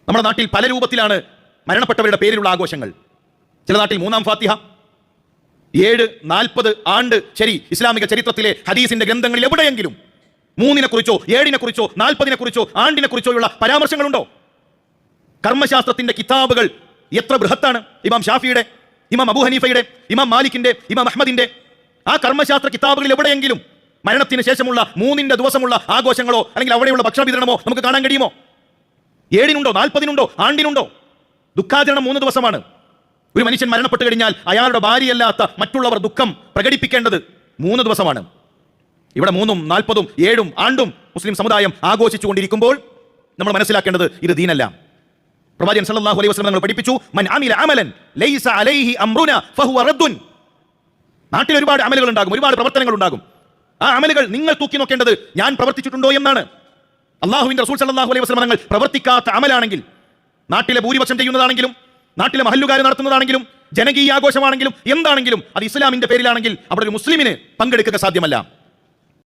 നമ്മുടെ നാട്ടിൽ പല രൂപത്തിലാണ് മരണപ്പെട്ടവരുടെ പേരിലുള്ള ആഘോഷങ്ങൾ. ചില നാട്ടിൽ 3-ാം ഫാത്തിഹ, 7, 40 ആണ്ട്. ശരി, ഇസ്ലാമിക ചരിത്രത്തിലെ ഹദീസിന്റെ ഗ്രന്ഥങ്ങളിൽ എവിടെയെങ്കിലും 3-നെ കുറിച്ചോ 7-നെ കുറിച്ചോ 40-നെ കുറിച്ചോ ആണ്ടിനെ കുറിച്ചോയുള്ള പരാമർശങ്ങളുണ്ടോ? കർമ്മശാസ്ത്രത്തിന്റെ കിതാബുകൾ എത്ര ബൃഹത്താണ്! ഇമാം ഷാഫിയുടെ, ഇമാം അബൂ ഹനീഫയുടെ, ഇമാം മാലിക്കിന്റെ, ഇമാം അഹ്മദിന്റെ ആ കർമ്മശാസ്ത്ര കിതാബുകളിൽ എവിടെയെങ്കിലും മരണത്തിന് ശേഷമുള്ള 3-ന്റെ ദിവസമുള്ള ആഘോഷങ്ങളോ അല്ലെങ്കിൽ അവിടെയുള്ള ഭക്ഷണ വിതരണമോ നമുക്ക് കാണാൻ കഴിയുമോ? 7-നുണ്ടോ 40-നുണ്ടോ ആണ്ടിനുണ്ടോ? ദുഃഖാചരണം 3 ദിവസമാണ്. ഒരു മനുഷ്യൻ മരണപ്പെട്ട് കഴിഞ്ഞാൽ അയാളുടെ ഭാര്യയല്ലാത്ത മറ്റുള്ളവർ ദുഃഖം പ്രകടിപ്പിക്കേണ്ടത് 3 ദിവസമാണ്. ഇവിടെ 3-ഉം 40-ഉം 7-ഉം ആണ്ടും മുസ്ലിം സമുദായം ആഘോഷിച്ചുകൊണ്ടിരിക്കുമ്പോൾ നമ്മൾ മനസ്സിലാക്കേണ്ടത് ഇത് ദീനല്ല. പ്രവാചകൻ സല്ലല്ലാഹു അലൈഹി വസല്ലം പഠിപ്പിച്ചു, മൻ അമില അമലൻ ലൈസ അലൈഹി അംറുനാ ഫഹുവ റദ്ദുൻ. നാട്ടിൽ ഒരുപാട് അമലുകൾ ഉണ്ടാകും, ഒരുപാട് പ്രവർത്തനങ്ങൾ ഉണ്ടാകും. ആ അമലുകൾ നിങ്ങൾ തൂക്കി നോക്കേണ്ടത് ഞാൻ പ്രവർത്തിച്ചിട്ടുണ്ടോ എന്നാണ്. അല്ലാഹുവിന്റെ റസൂൽ സല്ലല്ലാഹു അലൈഹി വസല്ലം തങ്ങൾ പ്രവർത്തിക്കാത്ത അമലാണെങ്കിൽ, നാട്ടിലെ ഭൂരിപക്ഷം ചെയ്യുന്നതാണെങ്കിലും നാട്ടിലെ മഹല്ലുകാർ നടത്തുന്നതാണെങ്കിലും ജനകീയ ആഘോഷമാണെങ്കിലും എന്താണെങ്കിലും അത് ഇസ്ലാമിന്റെ പേരിലാണെങ്കിൽ അവിടെ ഒരു മുസ്ലിമിന് പങ്കെടുക്കുക സാധ്യമല്ല.